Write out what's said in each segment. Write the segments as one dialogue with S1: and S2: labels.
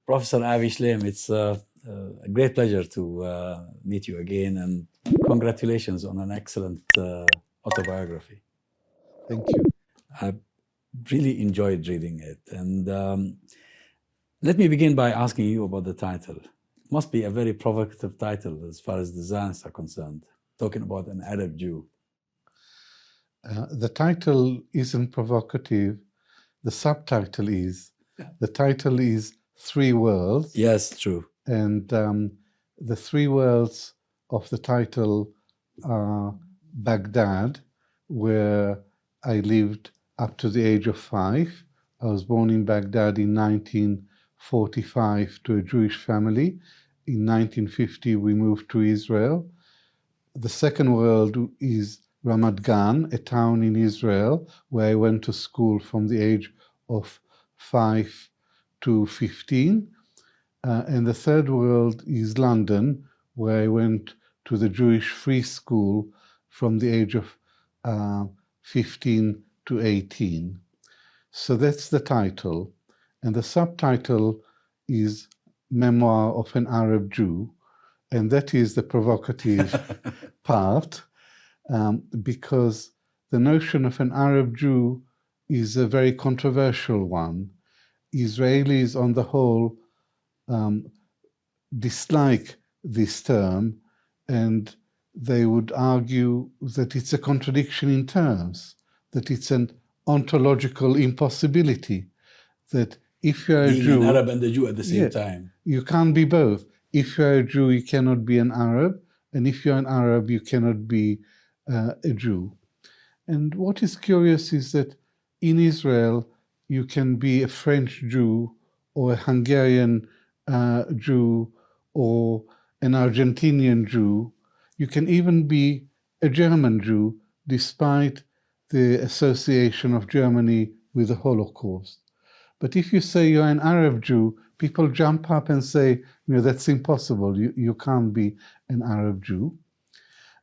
S1: Professor Avi Shalaim, it's a great pleasure to meet you again, and congratulations on an excellent autobiography.
S2: Thank you.
S1: I really enjoyed reading it. And let me begin by asking you about the title. It must be a very provocative title as far as the Zionists are concerned, talking about an Arab Jew.
S2: The title isn't provocative. The subtitle is. The title is Three Worlds.
S1: Yes, true.
S2: And the three worlds of the title are Baghdad, where I lived up to the age of 5. I was born in Baghdad in 1945 to a Jewish family. In 1950, we moved to Israel. The second world is Ramat Gan, a town in Israel, where I went to school from the age of 5 to 15. And the third world is London, where I went to the Jewish Free School from the age of 15 to 18. So that's the title. And the subtitle is Memoir of an Arab Jew. And that is the provocative part, because the notion of an Arab Jew is a very controversial one. Israelis, on the whole, dislike this term, and they would argue that it's a contradiction in terms, that it's an ontological impossibility, that if you're a Jew...
S1: an Arab and a Jew at the same time.
S2: You can't be both. If you're a Jew, you cannot be an Arab, and if you're an Arab, you cannot be a Jew. And what is curious is that in Israel, you can be a French Jew or a Hungarian Jew or an Argentinian Jew. You can even be a German Jew, despite the association of Germany with the Holocaust. But if you say you're an Arab Jew, people jump up and say, that's impossible. You can't be an Arab Jew.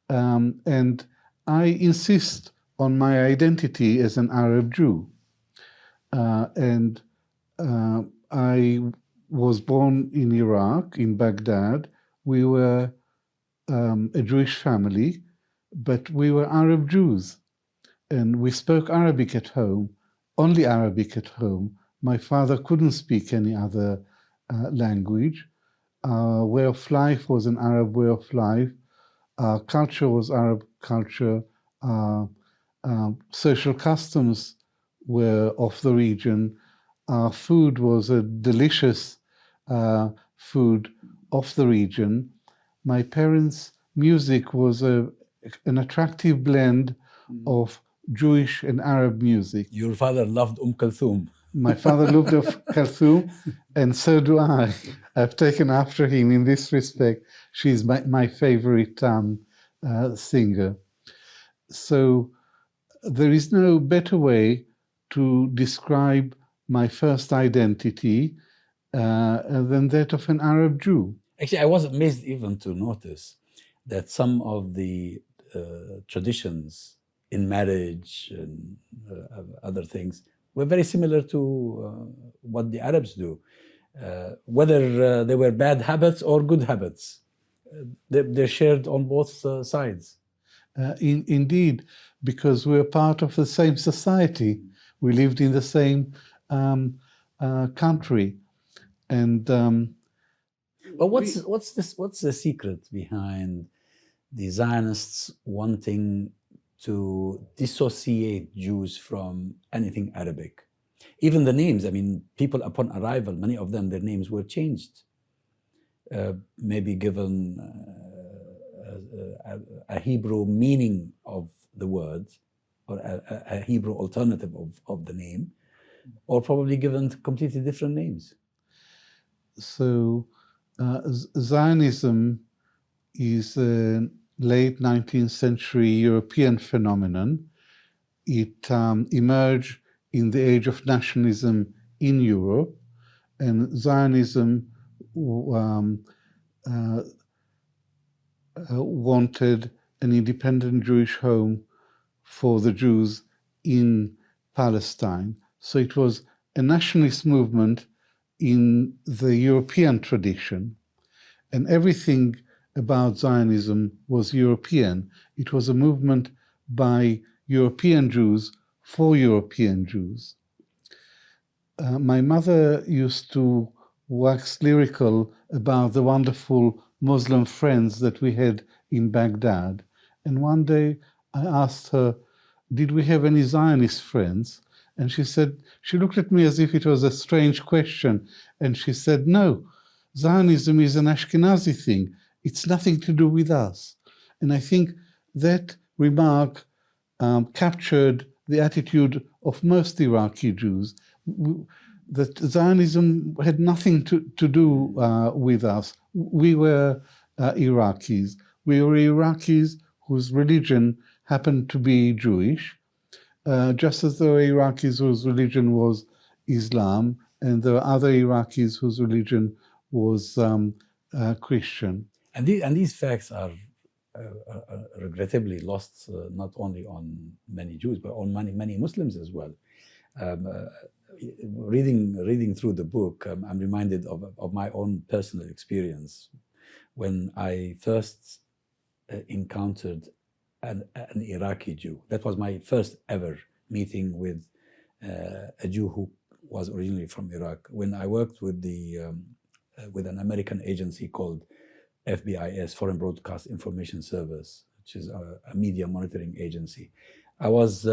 S2: And I insist on my identity as an Arab Jew. I was born in Iraq, in Baghdad. We were a Jewish family, but we were Arab Jews. And we spoke Arabic at home, only Arabic at home. My father couldn't speak any other language. Our way of life was an Arab way of life. Our culture was Arab culture. Social customs were of the region. Our food was a delicious food of the region. My parents' music was an attractive blend of Jewish and Arab music.
S1: Your father loved Kulthum.
S2: My father loved Kulthum, and so do I. I've taken after him in this respect. She's my favorite singer. So there is no better way to describe my first identity than that of an Arab Jew.
S1: Actually, I was amazed even to notice that some of the traditions in marriage and other things were very similar to what the Arabs do, whether they were bad habits or good habits. They're shared on both sides.
S2: Indeed, because we're part of the same society. We lived in the same country. And
S1: but what's the secret behind the Zionists wanting to dissociate Jews from anything Arabic? Even the names, people upon arrival, many of them, their names were changed, maybe given a Hebrew meaning of the word, or a Hebrew alternative of the name, or probably given completely different names.
S2: So Zionism is a late 19th century European phenomenon. It emerged in the age of nationalism in Europe, and Zionism wanted an independent Jewish home for the Jews in Palestine. So it was a nationalist movement in the European tradition, and everything about Zionism was European. It was a movement by European Jews for European Jews. My mother used to wax lyrical about the wonderful Muslim friends that we had in Baghdad. And one day I asked her, did we have any Zionist friends? And she said, she looked at me as if it was a strange question. And she said, no, Zionism is an Ashkenazi thing. It's nothing to do with us. And I think that remark captured the attitude of most Iraqi Jews, that Zionism had nothing to do with us. We were Iraqis. We were Iraqis whose religion happened to be Jewish, just as there were Iraqis whose religion was Islam, and there were other Iraqis whose religion was Christian.
S1: And these facts are regrettably lost not only on many Jews, but on many Muslims as well. Reading through the book, I'm reminded of my own personal experience when I first encountered an Iraqi Jew. That was my first ever meeting with a Jew who was originally from Iraq. When I worked with an American agency called FBIS, Foreign Broadcast Information Service, which is a media monitoring agency. I was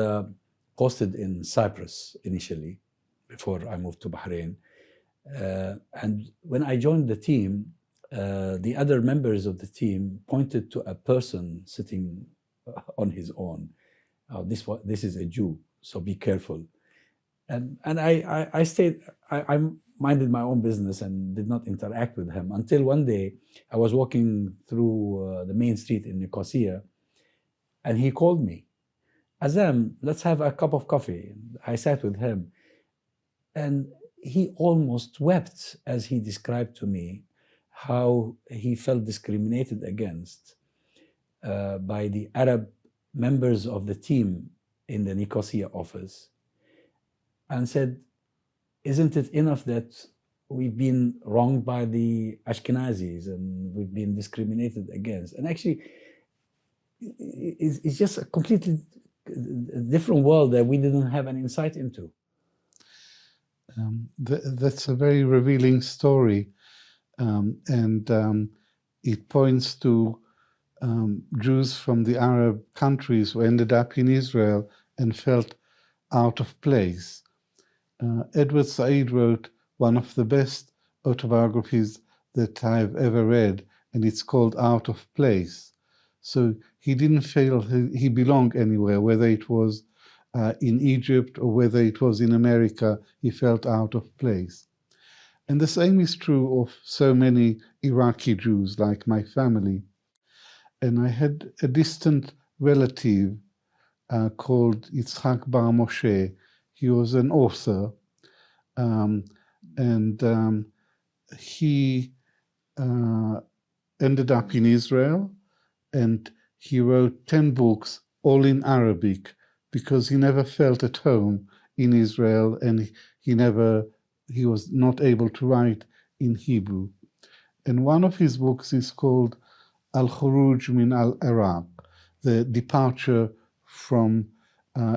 S1: posted in Cyprus initially, before I moved to Bahrain. And when I joined the team, the other members of the team pointed to a person sitting on his own. This is a Jew, so be careful. And I stayed, I minded my own business and did not interact with him until one day I was walking through the main street in Nicosia, and he called me, Azam, let's have a cup of coffee. I sat with him, and he almost wept as he described to me how he felt discriminated against by the Arab members of the team in the Nicosia office, and said, isn't it enough that we've been wronged by the Ashkenazis and we've been discriminated against? And actually, it's just a completely different world that we didn't have an insight into.
S2: That's a very revealing story. And it points to Jews from the Arab countries who ended up in Israel and felt out of place. Edward Said wrote one of the best autobiographies that I've ever read, and it's called Out of Place. So he didn't feel he belonged anywhere, whether it was in Egypt or whether it was in America, he felt out of place. And the same is true of so many Iraqi Jews, like my family. And I had a distant relative called Yitzhak Bar Moshe. He was an author, and he ended up in Israel, and he wrote 10 books, all in Arabic, because he never felt at home in Israel, and he was not able to write in Hebrew. And one of his books is called Al-Khuruj min al-Iraq, the departure from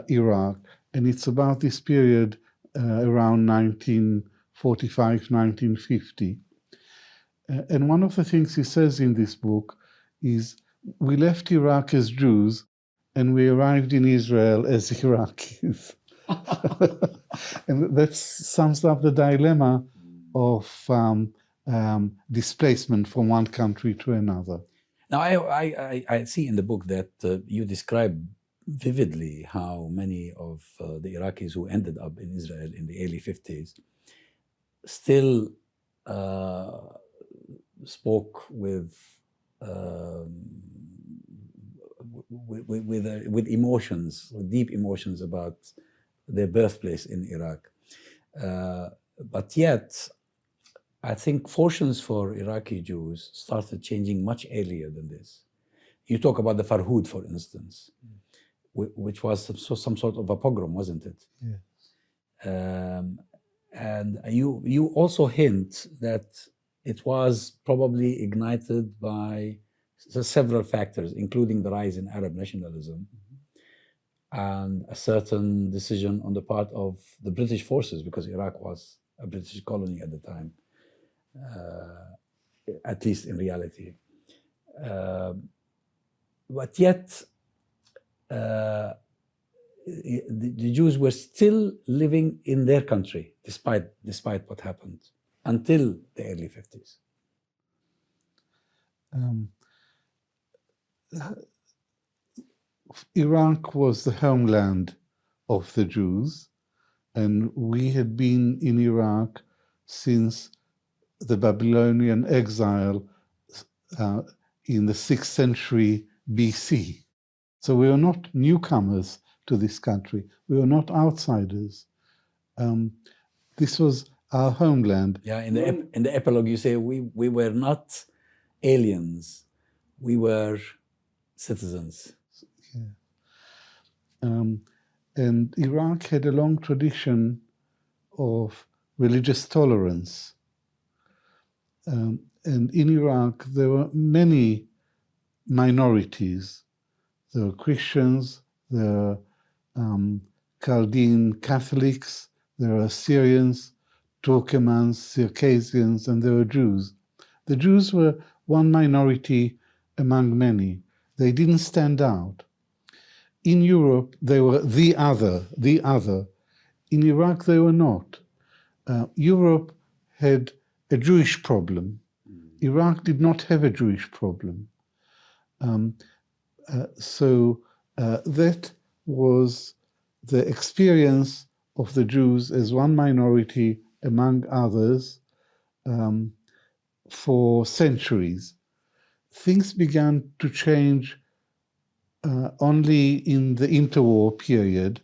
S2: Iraq. And it's about this period around 1945, 1950. And one of the things he says in this book is, we left Iraq as Jews and we arrived in Israel as Iraqis. And that sums up the dilemma of displacement from one country to another.
S1: Now, I see in the book that you describe vividly how many of the Iraqis who ended up in Israel in the early 50s still spoke with emotions, with deep emotions about their birthplace in Iraq. But yet, I think fortunes for Iraqi Jews started changing much earlier than this. You talk about the Farhud, for instance, which was some sort of a pogrom, wasn't it?
S2: Yes.
S1: And you also hint that it was probably ignited by several factors, including the rise in Arab nationalism and a certain decision on the part of the British forces, because Iraq was a British colony at the time, at least in reality. But yet, the Jews were still living in their country, despite what happened, until the early 50s.
S2: Iraq was the homeland of the Jews, and we had been in Iraq since the Babylonian exile in the 6th century BC. So we were not newcomers to this country. We were not outsiders. This was our homeland.
S1: Yeah, in the epilogue you say we were not aliens, we were citizens.
S2: Yeah. And Iraq had a long tradition of religious tolerance. And in Iraq there were many minorities. There were Christians, there were Chaldean Catholics, there were Assyrians, Turkomans, Circassians, and there were Jews. The Jews were one minority among many. They didn't stand out. In Europe, they were the other. In Iraq, they were not. Europe had a Jewish problem. Iraq did not have a Jewish problem. So that was the experience of the Jews as one minority among others for centuries. Things began to change only in the interwar period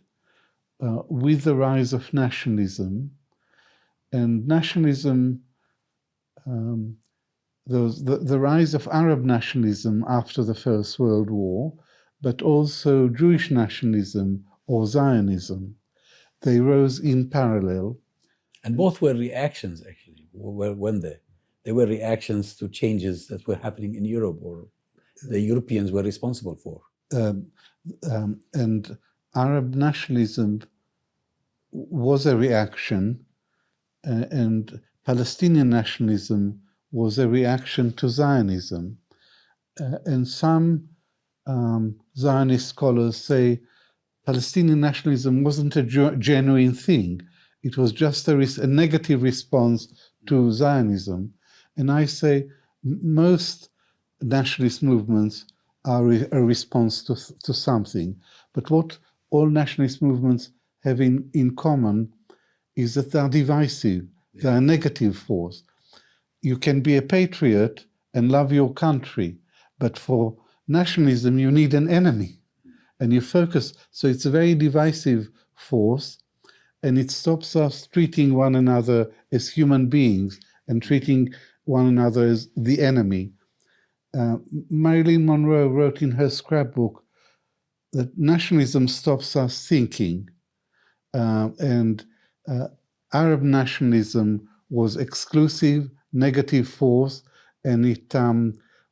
S2: with the rise of nationalism. And nationalism, there was the rise of Arab nationalism after the First World War, but also Jewish nationalism or Zionism. They rose in parallel.
S1: And both were reactions, actually, when they were reactions to changes that were happening in Europe, or the Europeans were responsible for.
S2: And Arab nationalism was a reaction, and Palestinian nationalism was a reaction to Zionism. And some Zionist scholars say Palestinian nationalism wasn't a genuine thing. It was just a negative response to Zionism. And I say most nationalist movements are a response to something. But what all nationalist movements have in common is that they are divisive. They are a negative force. You can be a patriot and love your country, but for nationalism you need an enemy, and you focus. So it's a very divisive force, and it stops us treating one another as human beings and treating one another as the enemy. Marilyn Monroe wrote in her scrapbook that nationalism stops us thinking, and Arab nationalism was exclusive, negative force, and it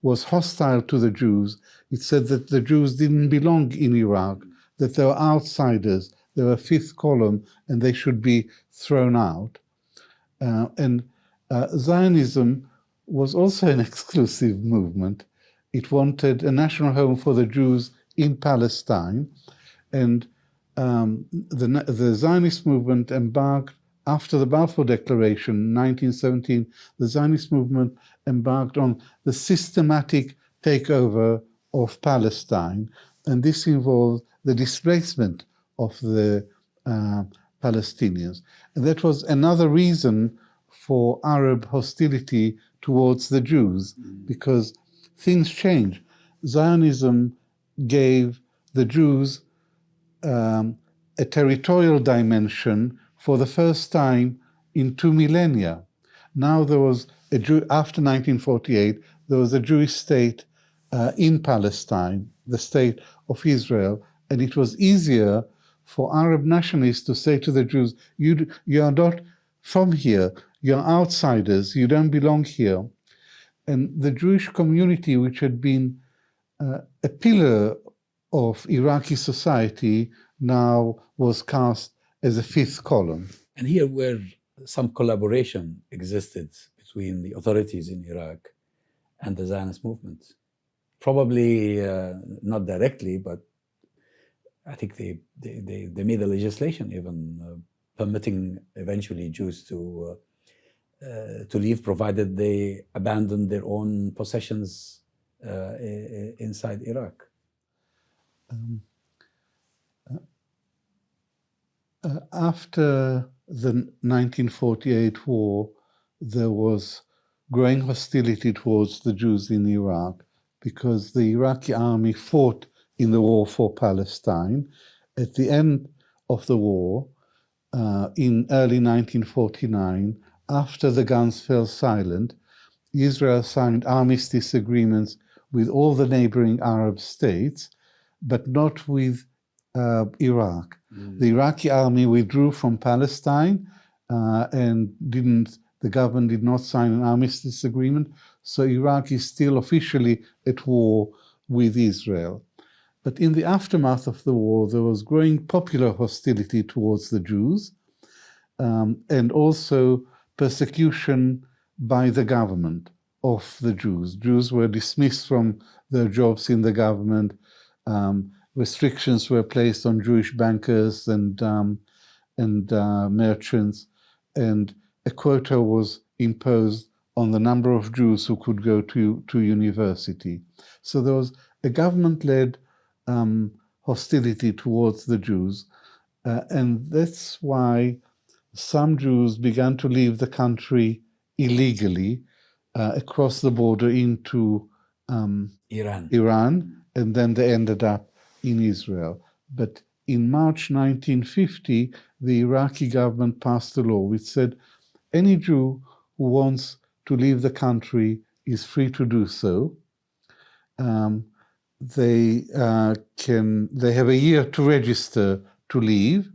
S2: was hostile to the Jews. It said that the Jews didn't belong in Iraq, that they were outsiders, they were fifth column, and they should be thrown out. And Zionism was also an exclusive movement. It wanted a national home for the Jews in Palestine, and the Zionist movement embarked after the Balfour Declaration in 1917. The Zionist movement embarked on the systematic takeover of Palestine, and this involved the displacement of the Palestinians. And that was another reason for Arab hostility towards the Jews, because things changed. Zionism gave the Jews a territorial dimension for the first time in 2 millennia. Now there was after 1948, there was a Jewish state in Palestine, the state of Israel, and it was easier for Arab nationalists to say to the Jews, you are not from here. You're outsiders. You don't belong here. And the Jewish community, which had been a pillar of Iraqi society, now was cast as a fifth column.
S1: And here where some collaboration existed between the authorities in Iraq and the Zionist movement. Probably not directly, but I think they made a legislation even permitting eventually Jews to leave, provided they abandoned their own possessions inside Iraq.
S2: After the 1948 war, there was growing hostility towards the Jews in Iraq because the Iraqi army fought in the war for Palestine. At the end of the war, in early 1949, after the guns fell silent, Israel signed armistice agreements with all the neighboring Arab states, but not with Iraq. The Iraqi army withdrew from Palestine and the government did not sign an armistice agreement, so Iraq is still officially at war with Israel. But in the aftermath of the war, there was growing popular hostility towards the Jews and also persecution by the government of the Jews. Jews were dismissed from their jobs in the government. Restrictions were placed on Jewish bankers and merchants, and a quota was imposed on the number of Jews who could go to university. So there was a government-led hostility towards the Jews, and that's why some Jews began to leave the country illegally across the border into Iran, and then they ended up in Israel. But in March 1950, the Iraqi government passed a law which said any Jew who wants to leave the country is free to do so. They have a year to register to leave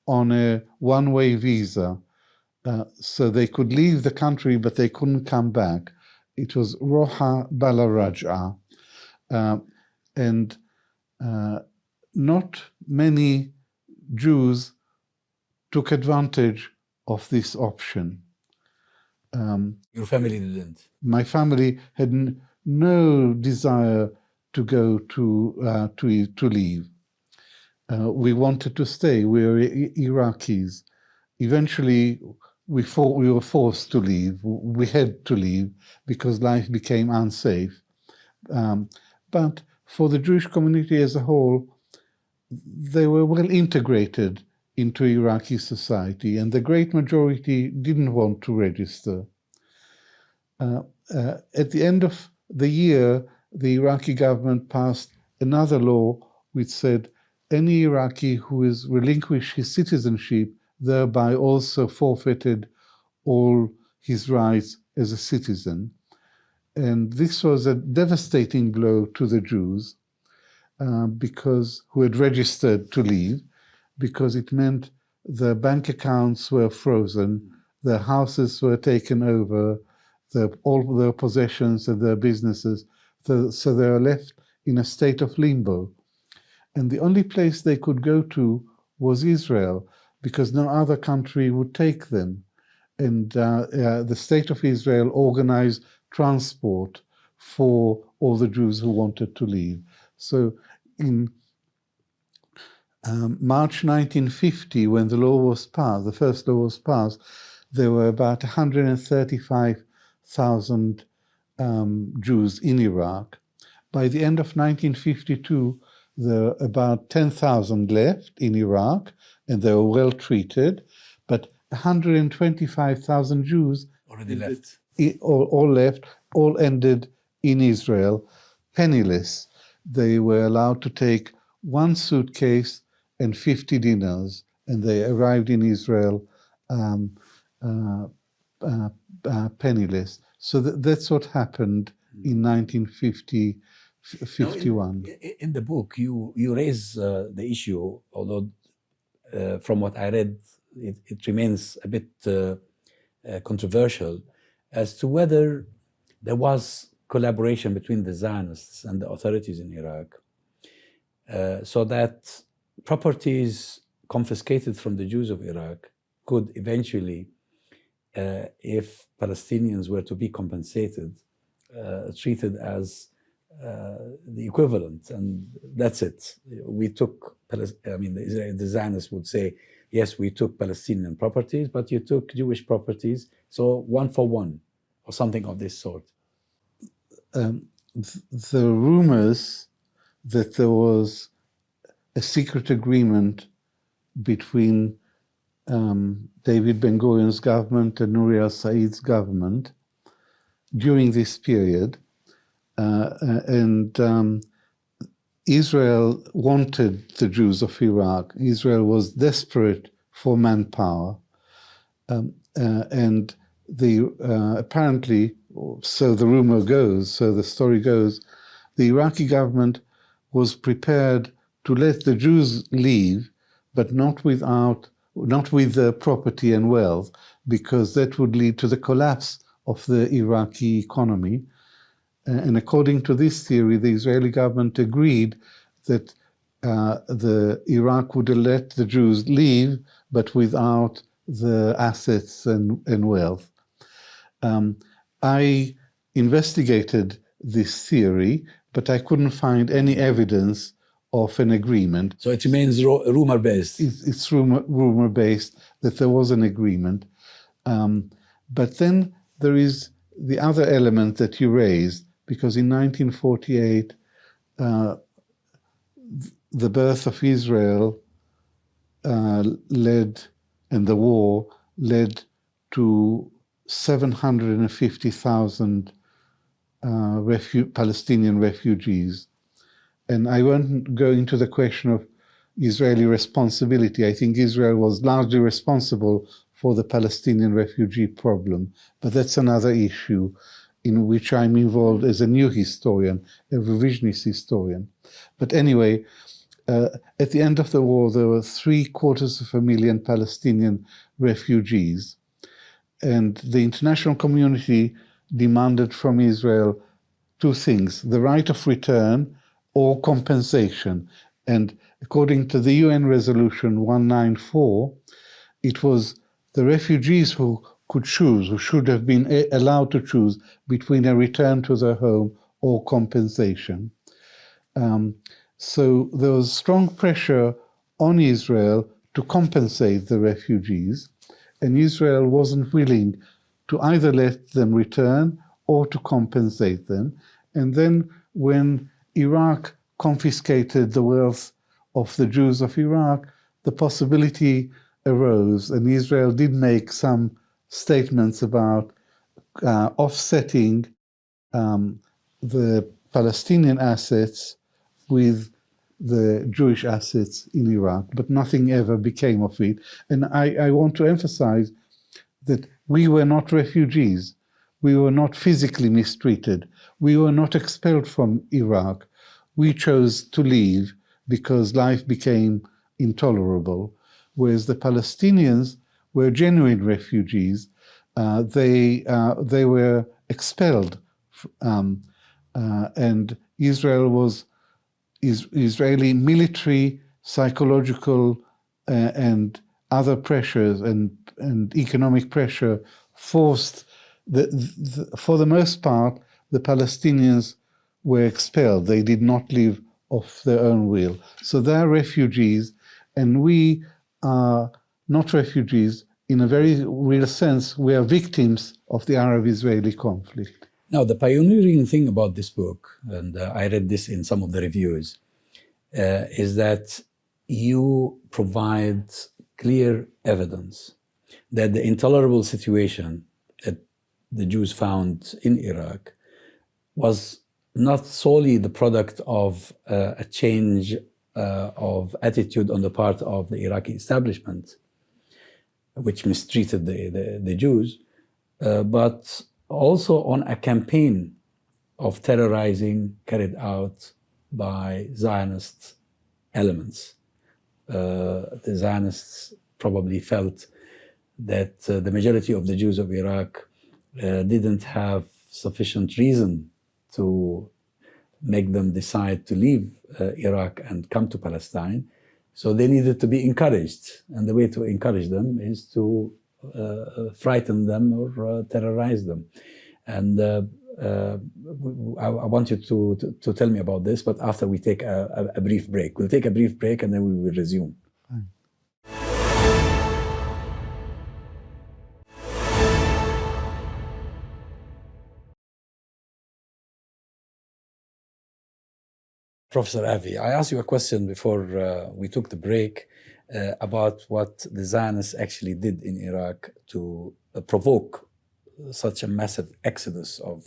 S2: on a one-way visa. So they could leave the country, but they couldn't come back. It was Roha Bala Raj'a. And not many Jews took advantage of this option.
S1: Your family didn't?
S2: My family had no desire to go to leave. We wanted to stay. We were Iraqis. Eventually, we were forced to leave. We had to leave because life became unsafe. But for the Jewish community as a whole, they were well integrated into Iraqi society, and the great majority didn't want to register. At the end of the year, the Iraqi government passed another law which said any Iraqi who has relinquished his citizenship thereby also forfeited all his rights as a citizen. And this was a devastating blow to the Jews who had registered to leave, because it meant their bank accounts were frozen, their houses were taken over, all their possessions and their businesses, so they were left in a state of limbo. And the only place they could go to was Israel, because no other country would take them. And the state of Israel organized transport for all the Jews who wanted to leave. So in March 1950, when the law was passed, the first law was passed, there were about 135,000 Jews in Iraq. By the end of 1952, there were about 10,000 left in Iraq, and they were well treated, but 125,000 Jews
S1: already left.
S2: All left, all ended in Israel, penniless. They were allowed to take one suitcase and 50 dinars, and they arrived in Israel penniless. So that's what happened in 1951.
S1: In the book, you raise the issue, although from what I read, it remains a bit controversial as to whether there was collaboration between the Zionists and the authorities in Iraq, so that properties confiscated from the Jews of Iraq could eventually, if Palestinians were to be compensated, treated as the equivalent, and that's it. We took, the Zionists would say, yes, we took Palestinian properties, but you took Jewish properties, so one for one, or something of this sort.
S2: The rumors that there was a secret agreement between David Ben-Gurion's government and Nouri al-Said's government during this period, and Israel wanted the Jews of Iraq. Israel was desperate for manpower, and apparently, so the rumor goes, so the story goes, the Iraqi government was prepared to let the Jews leave, but not with their property and wealth, because that would lead to the collapse of the Iraqi economy. And according to this theory, the Israeli government agreed that the Iraq would let the Jews leave, but without the assets and wealth. I investigated this theory, but I couldn't find any evidence of an agreement.
S1: So it remains rumor-based.
S2: It's rumor-based that there was an agreement. But then there is the other element that you raised, because in 1948, the birth of Israel and the war led to 750,000 Palestinian refugees. And I won't go into the question of Israeli responsibility. I think Israel was largely responsible for the Palestinian refugee problem, but that's another issue in which I'm involved as a new historian, a revisionist historian. But anyway, at the end of the war, there were 750,000 Palestinian refugees. And the international community demanded from Israel two things: the right of return or compensation. And according to the UN Resolution 194, it was the refugees who could choose, who should have been allowed to choose between a return to their home or compensation. So there was strong pressure on Israel to compensate the refugees, and Israel wasn't willing to either let them return or to compensate them. And then when Iraq confiscated the wealth of the Jews of Iraq, the possibility arose, and Israel did make some statements about offsetting the Palestinian assets with the Jewish assets in Iraq, but nothing ever became of it. And I want to emphasize that we were not refugees. We were not physically mistreated. We were not expelled from Iraq. We chose to leave because life became intolerable, whereas the Palestinians were genuine refugees. They were expelled, and Israel was Israeli military, psychological, and other pressures and economic pressure forced for the most part, the Palestinians were expelled. They did not leave of their own will. So they're refugees, and we are not refugees. In a very real sense, we are victims of the Arab-Israeli conflict.
S1: Now, the pioneering thing about this book, and I read this in some of the reviews, is that you provide clear evidence that the intolerable situation that the Jews found in Iraq was not solely the product of a change of attitude on the part of the Iraqi establishment, which mistreated the Jews, but also on a campaign of terrorizing carried out by Zionist elements. The Zionists probably felt that the majority of the Jews of Iraq didn't have sufficient reason to make them decide to leave Iraq and come to Palestine. So they needed to be encouraged. And the way to encourage them is to frighten them or terrorize them. And I want you to tell me about this, but after we take a brief break. We'll take a brief break and then we will resume.
S2: Fine.
S1: Professor Avi, I asked you a question before we took the break about what the Zionists actually did in Iraq to provoke such a massive exodus of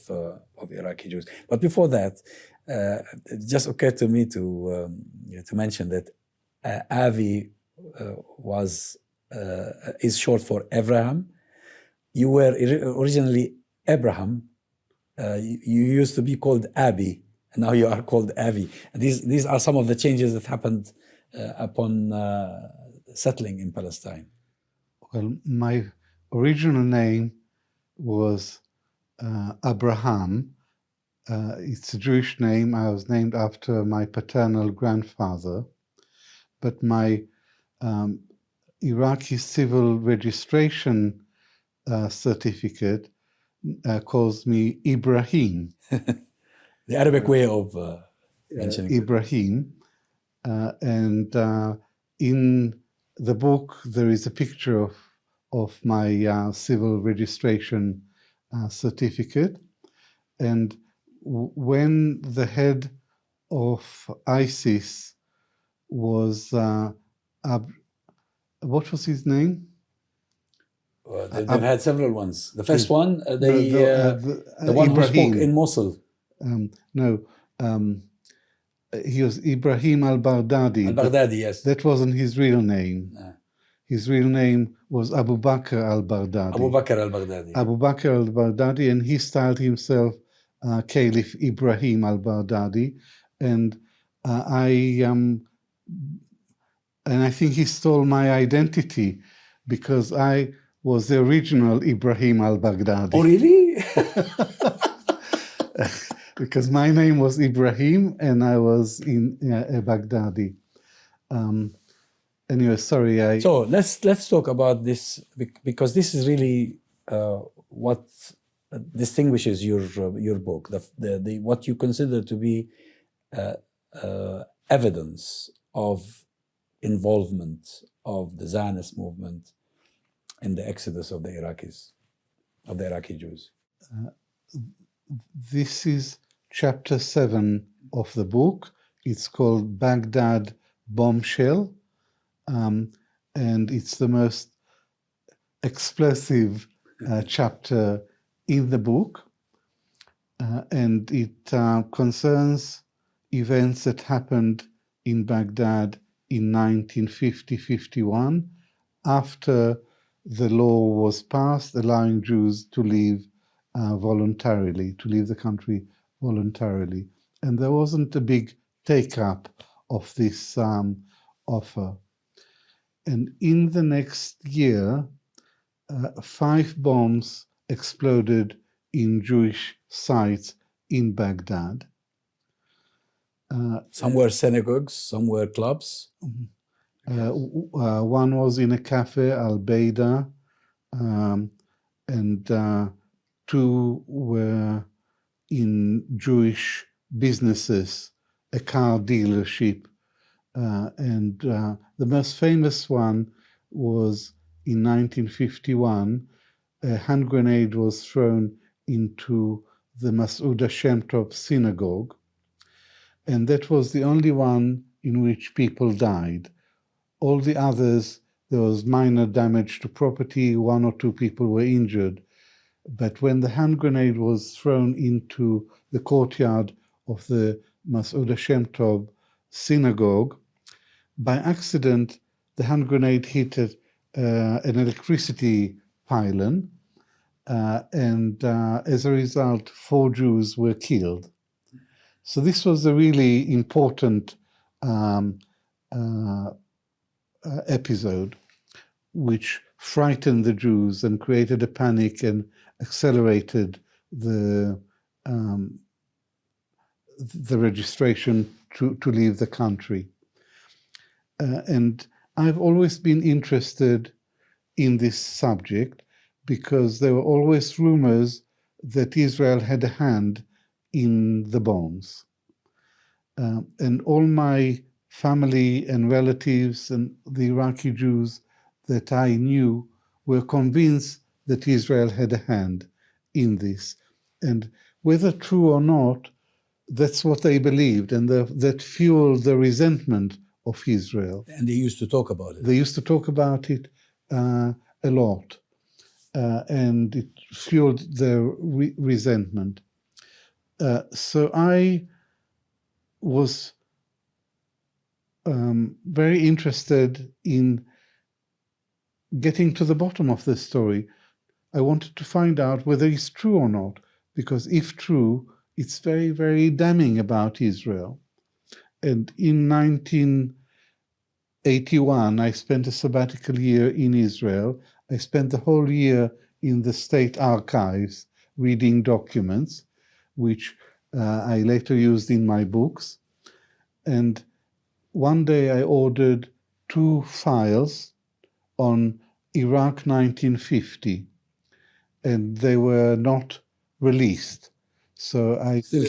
S1: Iraqi Jews. But before that, it just occurred to me to mention that Avi is short for Abraham. You were originally Abraham. You used to be called Abi, and now you are called Avi. And these are some of the changes that happened upon settling in Palestine.
S2: Well, my original name was Abraham. It's a Jewish name. I was named after my paternal grandfather. But my Iraqi civil registration certificate calls me Ibrahim.
S1: The Arabic way of mentioning
S2: Ibrahim. And in the book, there is a picture of my civil registration certificate. And when the head of ISIS was, what was his name?
S1: They've had several ones. The first one, the one who spoke in Mosul.
S2: He was Ibrahim al-Baghdadi.
S1: Al-Baghdadi, yes.
S2: That wasn't his real name. His real name was Abu Bakr al-Baghdadi.
S1: Abu Bakr al-Baghdadi.
S2: Abu Bakr al-Baghdadi, and he styled himself Caliph Ibrahim al-Baghdadi, and I think he stole my identity because I was the original Ibrahim al-Baghdadi.
S1: Oh, really?
S2: Because my name was Ibrahim and I was in Baghdadi. Anyway, sorry.
S1: So let's talk about this, because this is really what distinguishes your book, the what you consider to be evidence of involvement of the Zionist movement in the exodus of the Iraqi Jews.
S2: This is chapter 7 of the book. It's called Baghdad Bombshell, and it's the most explosive chapter in the book, and it concerns events that happened in Baghdad in 1950-51 after the law was passed allowing Jews to leave voluntarily, to leave the country voluntarily. And there wasn't a big take-up of this offer. And in the next year, 5 bombs exploded in Jewish sites in Baghdad.
S1: Some were synagogues, some were clubs.
S2: One was in a cafe, Al-Baida, and 2 were in Jewish businesses, a car dealership. And the most famous one was in 1951, a hand grenade was thrown into the Mas'uda Shem Tov synagogue. And that was the only one in which people died. All the others, there was minor damage to property, 1 or 2 people were injured. But when the hand grenade was thrown into the courtyard of the Mas'uda Shem Tov synagogue, by accident, the hand grenade hit an electricity pylon, and as a result, 4 Jews were killed. So this was a really important episode, which frightened the Jews and created a panic and accelerated the registration to leave the country. And I've always been interested in this subject because there were always rumors that Israel had a hand in the bombs. And all my family and relatives and the Iraqi Jews that I knew were convinced that Israel had a hand in this. And whether true or not, that's what they believed, and that fueled the resentment of Israel.
S1: And they used to talk about it.
S2: They used to talk about it a lot, and it fueled their resentment. So I was very interested in getting to the bottom of this story. I wanted to find out whether it's true or not, because if true, it's very, very damning about Israel. And in 1981, I spent a sabbatical year in Israel. I spent the whole year in the state archives reading documents, which I later used in my books. And one day I ordered 2 files on Iraq 1950, and they were not released. So I still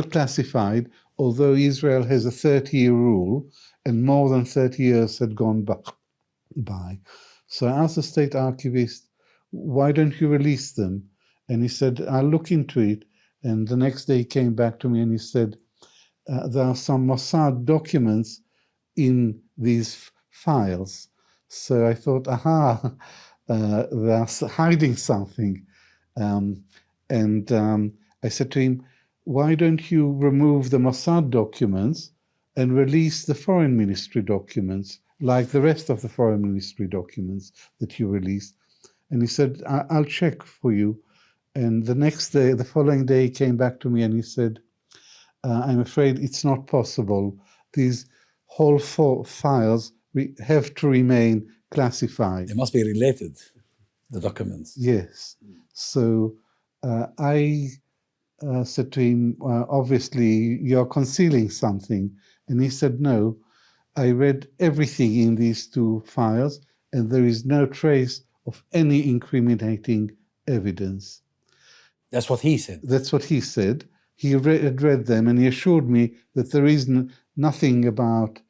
S2: classified, although Israel has a 30-year rule, and more than 30 years had gone by. So I asked the state archivist, why don't you release them? And he said, I'll look into it. And the next day he came back to me and he said, there are some Mossad documents in these files. So I thought, aha, they're hiding something. I said to him, why don't you remove the Mossad documents and release the foreign ministry documents, like the rest of the foreign ministry documents that you released? And he said, I'll check for you. And the next day, the following day, he came back to me and he said, I'm afraid it's not possible. These whole 4 files have to remain classified.
S1: They must be related, the documents.
S2: Yes. So I said to him, obviously, you're concealing something. And he said, no, I read everything in these 2 files, and there is no trace of any incriminating evidence.
S1: That's what he said.
S2: That's what he said. He had read them, and he assured me that there is nothing about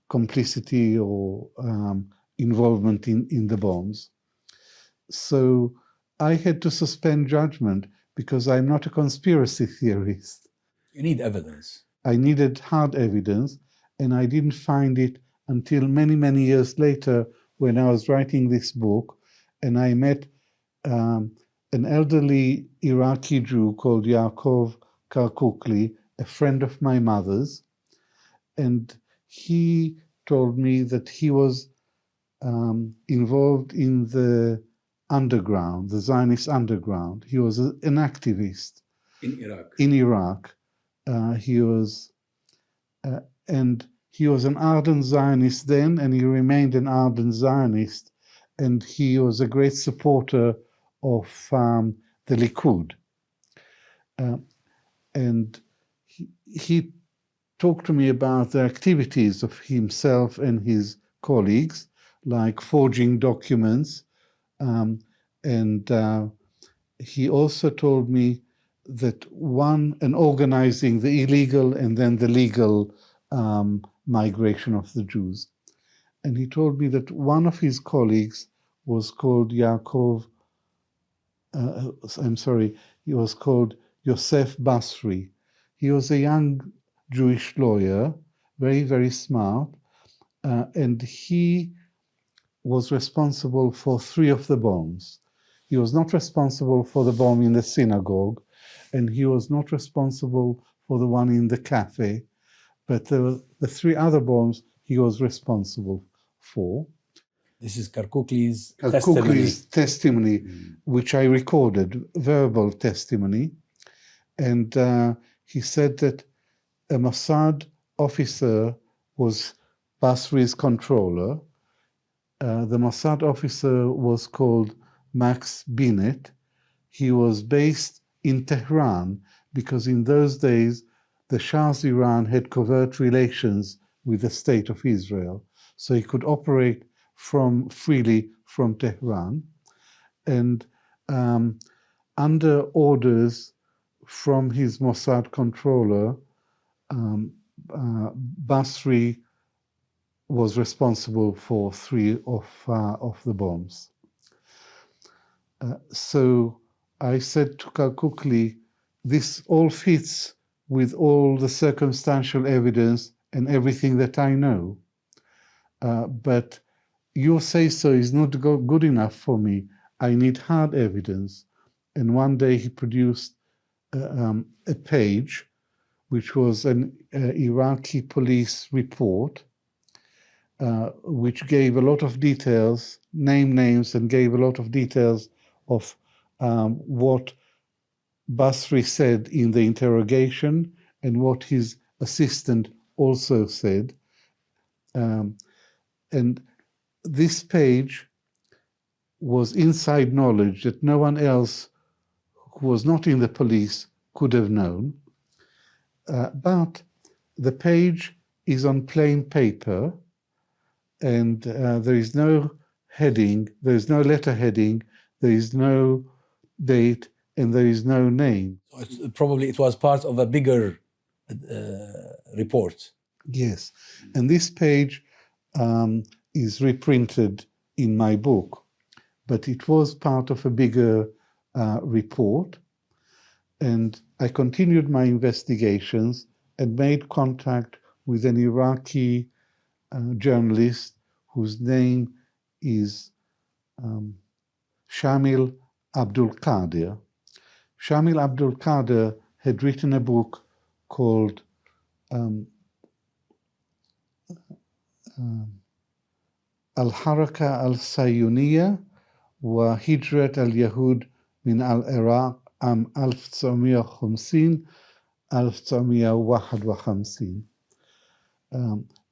S2: complicity or involvement in the bombs. So I had to suspend judgment because I'm not a conspiracy theorist.
S1: You need evidence.
S2: I needed hard evidence, and I didn't find it until many, many years later when I was writing this book, and I met an elderly Iraqi Jew called Yaakov Karkukli, a friend of my mother's, and he told me that he was involved in the underground, the Zionist underground. He was an activist in Iraq. He was an ardent Zionist then, and he remained an ardent Zionist, and he was a great supporter of the Likud. And he talked to me about the activities of himself and his colleagues, like forging documents. And he also told me that and organizing the illegal and then the legal migration of the Jews. And he told me that one of his colleagues was called he was called Yosef Basri. He was a young Jewish lawyer, very, very smart, and he was responsible for 3 of the bombs. He was not responsible for the bomb in the synagogue, and he was not responsible for the one in the cafe, but the 3 other bombs he was responsible for.
S1: This is Karkukli's
S2: testimony, which I recorded, verbal testimony. And he said that a Mossad officer was Basri's controller, The Mossad officer was called Max Binet. He was based in Tehran because in those days the Shah's Iran had covert relations with the State of Israel, so he could operate freely from Tehran. And under orders from his Mossad controller, Basri was responsible for 3 of the bombs. So I said to Kalkukli, this all fits with all the circumstantial evidence and everything that I know. But your say-so is not good enough for me. I need hard evidence. And one day he produced a page, which was an Iraqi police report, which gave a lot of details, names, and gave a lot of details of what Basri said in the interrogation and what his assistant also said. And this page was inside knowledge that no one else who was not in the police could have known. But the page is on plain paper, and there is no heading, there is no letter heading, there is no date, and there is no name.
S1: Probably it was part of a bigger report.
S2: Yes, and this page is reprinted in my book, but it was part of a bigger report. And I continued my investigations and made contact with an Iraqi journalist whose name is Shamil Abdul Qadir. Shamil Abdul Qadir had written a book called الحركة الصهيونية وهجرة اليهود من العراق عام 1950 1951.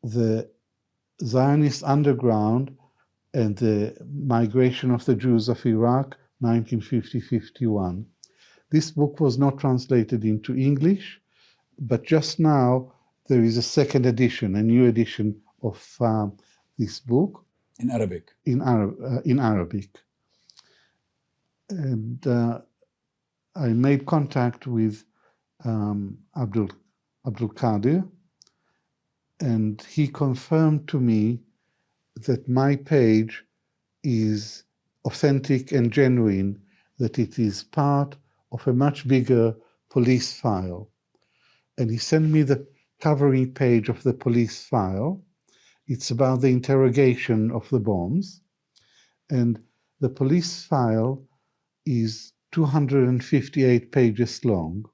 S2: The Zionist underground and the migration of the Jews of Iraq, 1950-51. This book was not translated into English, but just now there is a second edition, a new edition of this book.
S1: In Arabic?
S2: In Arabic. And I made contact with Abdul Qadir, and he confirmed to me that my page is authentic and genuine, that it is part of a much bigger police file. And he sent me the covering page of the police file. It's about the interrogation of the bombs. And the police file is 258 pages long.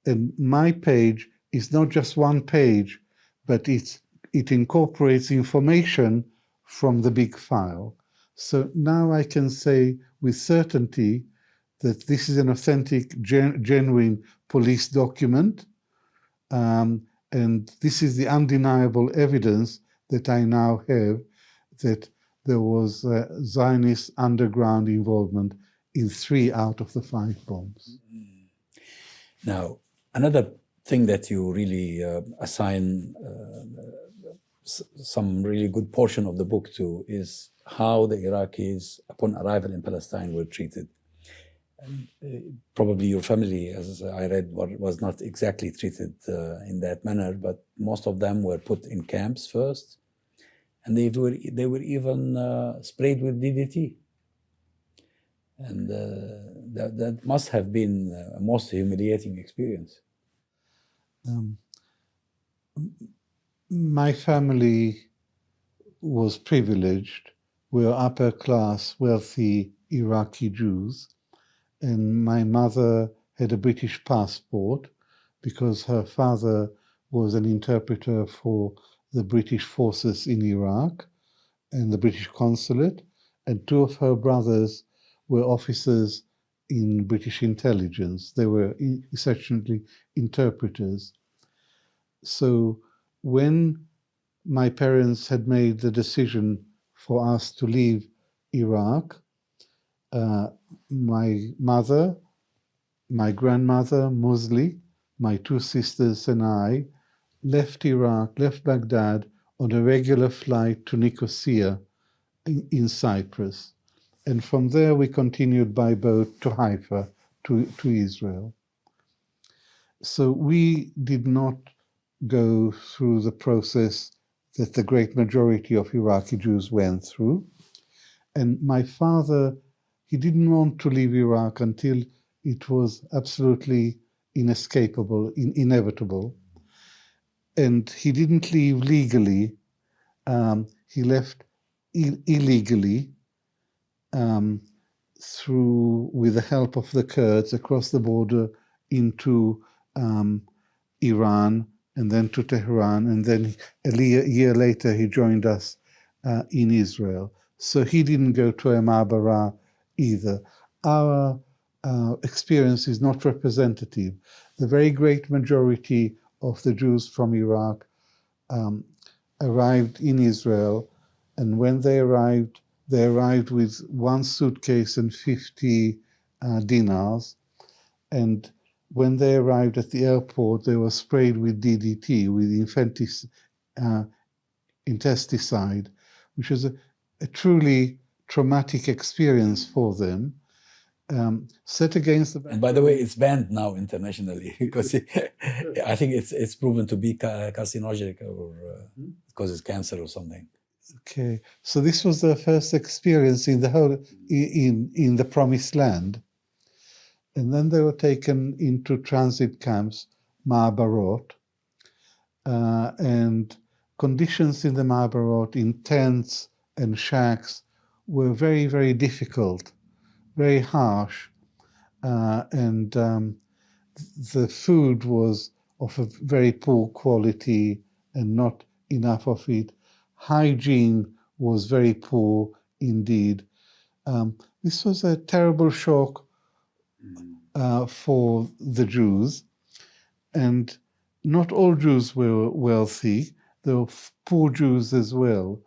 S2: And my page is not just one page, but it incorporates information from the big file. So now I can say with certainty that this is an authentic, genuine police document. And this is the undeniable evidence that I now have that there was Zionist underground involvement in 3 out of the 5 bombs.
S1: Now, another thing that you really assign some really good portion of the book to is how the Iraqis, upon arrival in Palestine, were treated. Probably your family, as I read, was not exactly treated in that manner, but most of them were put in camps first, and they were even sprayed with DDT. And that must have been a most humiliating experience.
S2: My family was privileged. We were upper class, wealthy Iraqi Jews. And my mother had a British passport because her father was an interpreter for the British forces in Iraq and the British consulate. And 2 of her brothers were officers in British intelligence. They were essentially interpreters. So when my parents had made the decision for us to leave Iraq. My mother, my grandmother, Musli, my two sisters and I left Iraq, left Baghdad on a regular flight to Nicosia in Cyprus. And from there we continued by boat to Haifa, to Israel. So we did not go through the process that the great majority of Iraqi Jews went through. And my father, he didn't want to leave Iraq until it was absolutely inescapable, inevitable. And he didn't leave legally. He left illegally with the help of the Kurds across the border into Iran and then to Tehran. And then a year later, he joined us in Israel. So he didn't go to Ma'abara either. Our experience is not representative. The very great majority of the Jews from Iraq arrived in Israel, and when they arrived with one suitcase and 50 dinars, and when they arrived at the airport, they were sprayed with DDT, with infanticide, which was a truly traumatic experience for them. Set against the...
S1: And by the way, it's banned now internationally because I think it's proven to be carcinogenic or causes cancer or something.
S2: Okay, so this was their first experience in the whole in the Promised Land, and then they were taken into transit camps, Ma'abarot, and conditions in the Ma'abarot, in tents and shacks, were very, very difficult, very harsh, and the food was of a very poor quality and not enough of it. Hygiene was very poor indeed. This was a terrible shock for the Jews, and not all Jews were wealthy. There were poor Jews as well.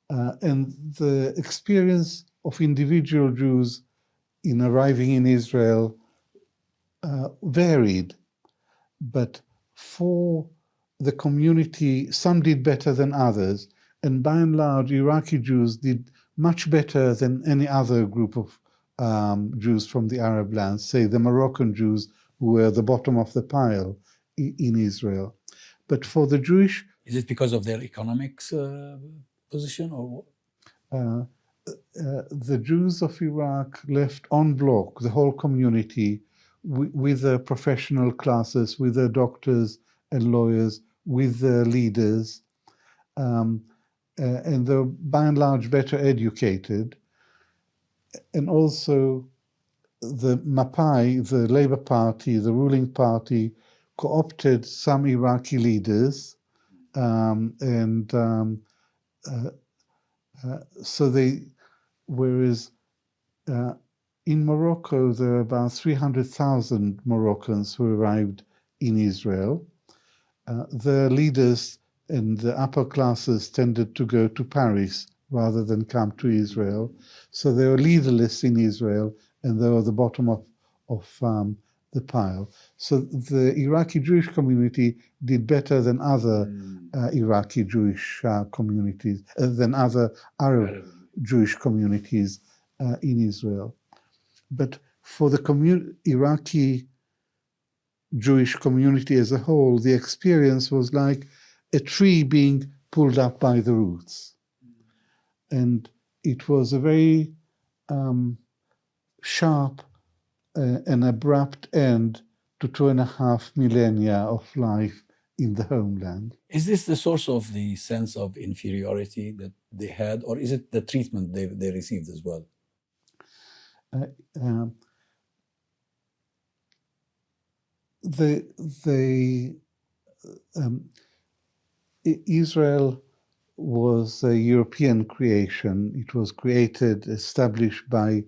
S2: And the experience of individual Jews in arriving in Israel varied. But for the community, some did better than others. And by and large, Iraqi Jews did much better than any other group of Jews from the Arab lands, say the Moroccan Jews, who were the bottom of the pile in Israel. But for the Jewish...
S1: Is it because of their economics position or what?
S2: The Jews of Iraq left en bloc the whole community with their professional classes, with their doctors and lawyers, with their leaders, and they're by and large better educated. And also the Mapai, the Labour Party, the ruling party, co-opted some Iraqi leaders, so they, whereas in Morocco, there are about 300,000 Moroccans who arrived in Israel. Their leaders and the upper classes tended to go to Paris rather than come to Israel. So they were leaderless in Israel, and they were the bottom of the pile. So the Iraqi Jewish community did better than other Iraqi Jewish communities, than other Arab Jewish communities in Israel. But for the Iraqi Jewish community as a whole, the experience was like a tree being pulled up by the roots. And it was a very sharp and abrupt end to 2.5 millennia of life in the homeland.
S1: Is this the source of the sense of inferiority that they had, or is it the treatment they received as well?
S2: Israel was a European creation. It was created, established by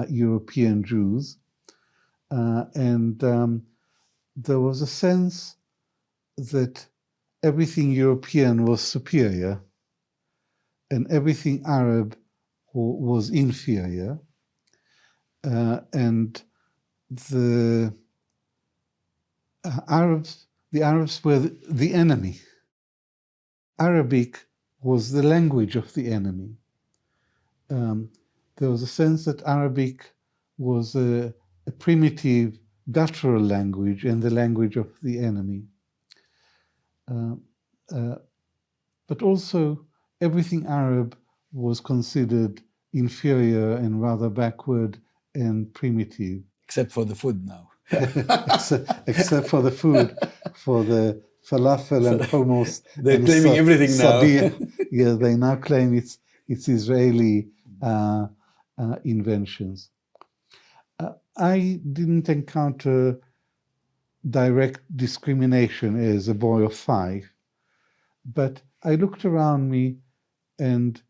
S2: European Jews. And there was a sense that everything European was superior and everything Arab was inferior, and the Arabs were the enemy. Arabic was the language of the enemy. There was a sense that Arabic was a primitive, guttural language and the language of the enemy. But also, everything Arab was considered inferior and rather backward and primitive.
S1: Except for the food now.
S2: except for the food, for the falafel and hummus.
S1: They're claiming everything now.
S2: Yeah, they now claim it's Israeli inventions. I didn't encounter direct discrimination as a boy of 5, but I looked around me and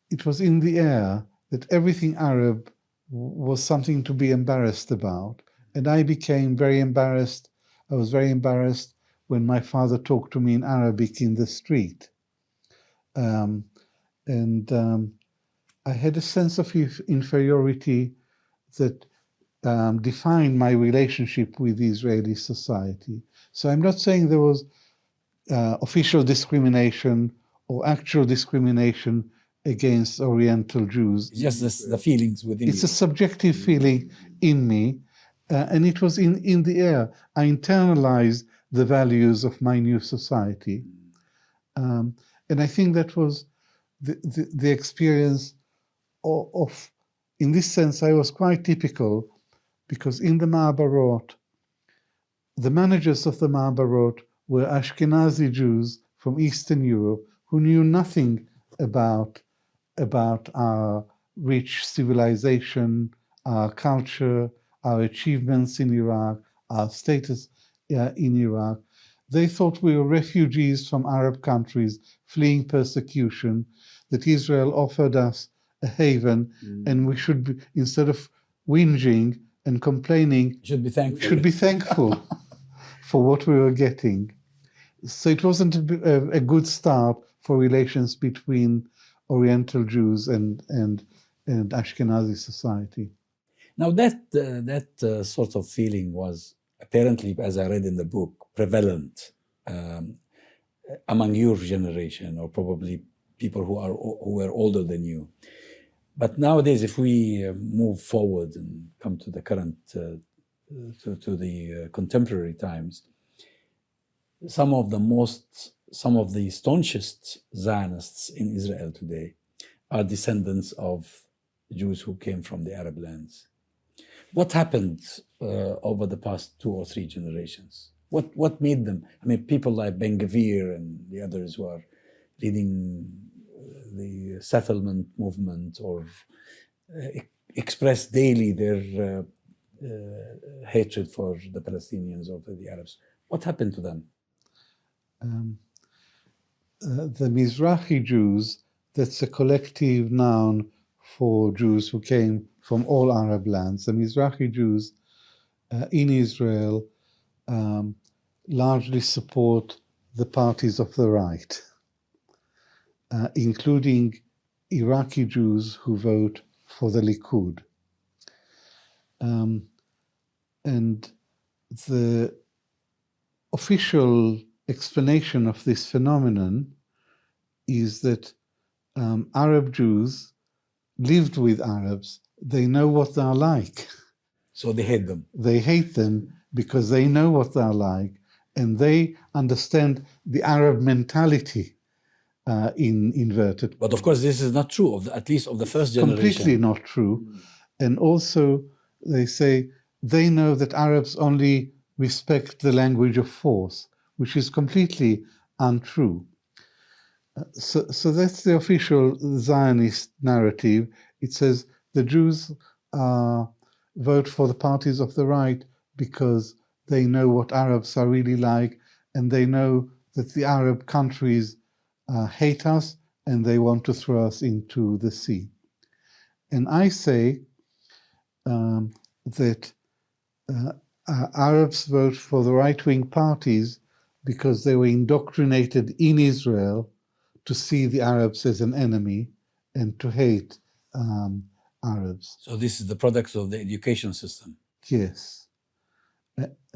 S2: it was in the air that everything Arab was something to be embarrassed about. And I became very embarrassed. I was very embarrassed when my father talked to me in Arabic in the street. I had a sense of inferiority that defined my relationship with Israeli society. So I'm not saying there was official discrimination or actual discrimination against Oriental Jews.
S1: Just the feelings within
S2: It's
S1: you.
S2: a subjective feeling in me, and it was in the air. I internalized the values of my new society. And I think that was the experience of, in this sense, I was quite typical, because in the Ma'abarot, the managers of the Ma'abarot were Ashkenazi Jews from Eastern Europe who knew nothing about our rich civilization, our culture, our achievements in Iraq, our status in Iraq. They thought we were refugees from Arab countries fleeing persecution, that Israel offered us a haven, and we should be, instead of whinging and complaining,
S1: Should be thankful.
S2: should be thankful for what we were getting. So it wasn't a good start for relations between Oriental Jews and Ashkenazi society.
S1: Now that sort of feeling was apparently, as I read in the book, prevalent among your generation, or probably people who were older than you. But nowadays, if we move forward and come to the current, to the contemporary times, some of the staunchest Zionists in Israel today are descendants of Jews who came from the Arab lands. What happened over the past 2 or 3 generations? What made them? I mean, people like Ben Gvir and the others who are leading the settlement movement, or express daily their hatred for the Palestinians or for the Arabs. What happened to them?
S2: The Mizrahi Jews, that's a collective noun for Jews who came from all Arab lands. The Mizrahi Jews in Israel largely support the parties of the right, including Iraqi Jews who vote for the Likud. And the official explanation of this phenomenon is that Arab Jews lived with Arabs. They know what they're like.
S1: So they hate them.
S2: They hate them because they know what they're like, and they understand the Arab mentality in inverted.
S1: But of course, this is not true, at least of the first generation.
S2: Completely not true. And also, they say they know that Arabs only respect the language of force, which is completely untrue. So that's the official Zionist narrative. It says the Jews vote for the parties of the right because they know what Arabs are really like, and they know that the Arab countries hate us and they want to throw us into the sea. And I say that Arabs vote for the right-wing parties because they were indoctrinated in Israel to see the Arabs as an enemy and to hate Arabs.
S1: So this is the product of the education system.
S2: Yes.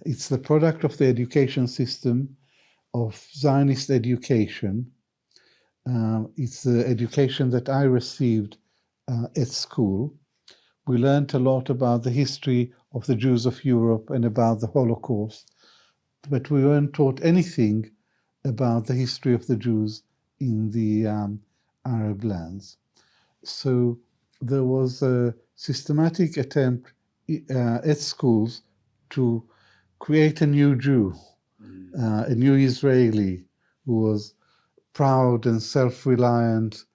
S2: It's the product of the education system, of Zionist education. It's the education that I received at school. We learned a lot about the history of the Jews of Europe and about the Holocaust, but we weren't taught anything about the history of the Jews in the Arab lands. So there was a systematic attempt at schools to create a new Jew, a new Israeli who was proud and self-reliant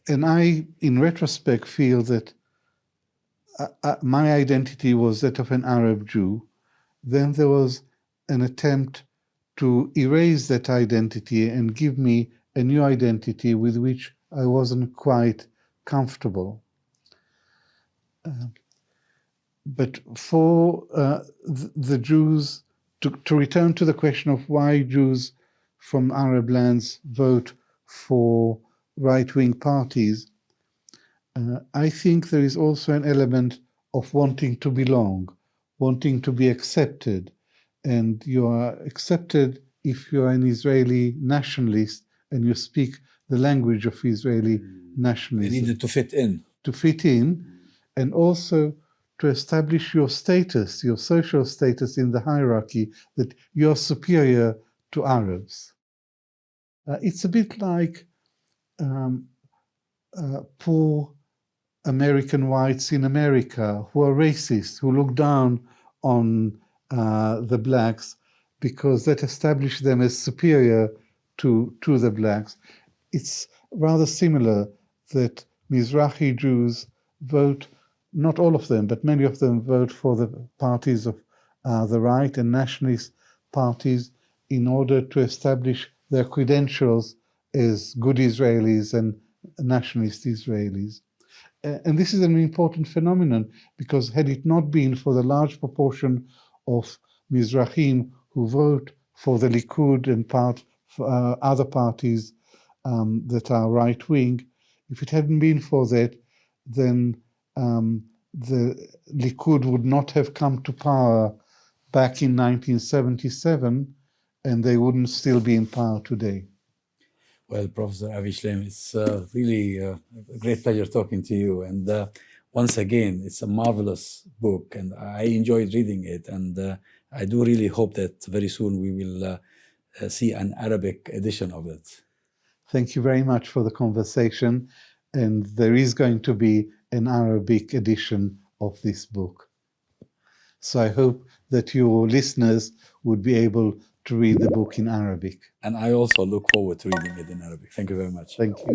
S2: and I, in retrospect, feel that my identity was that of an Arab Jew. Then there was an attempt to erase that identity and give me a new identity with which I wasn't quite comfortable. But for the Jews, to return to the question of why Jews from Arab lands vote for right-wing parties, I think there is also an element of wanting to belong, wanting to be accepted. And you are accepted if you are an Israeli nationalist and you speak the language of Israeli nationalism.
S1: They needed to fit in.
S2: To fit in, and also to establish your status, your social status in the hierarchy, that you're superior to Arabs. It's a bit like poor American whites in America who are racist, who look down on the blacks because that established them as superior to the blacks. It's rather similar that Mizrahi Jews vote, not all of them, but many of them vote for the parties of the right and nationalist parties in order to establish their credentials as good Israelis and nationalist Israelis. And this is an important phenomenon because had it not been for the large proportion of Mizrahim who vote for the Likud and other parties that are right-wing, if it hadn't been for that, then the Likud would not have come to power back in 1977, and they wouldn't still be in power today.
S1: Well, Professor Avi Shalaim, it's really a great pleasure talking to you. And once again, it's a marvelous book, and I enjoyed reading it. And I do really hope that very soon we will see an Arabic edition of it.
S2: Thank you very much for the conversation. And there is going to be an Arabic edition of this book. So I hope that your listeners would be able to read the book in Arabic.
S1: And I also look forward to reading it in Arabic. Thank you very much.
S2: Thank you.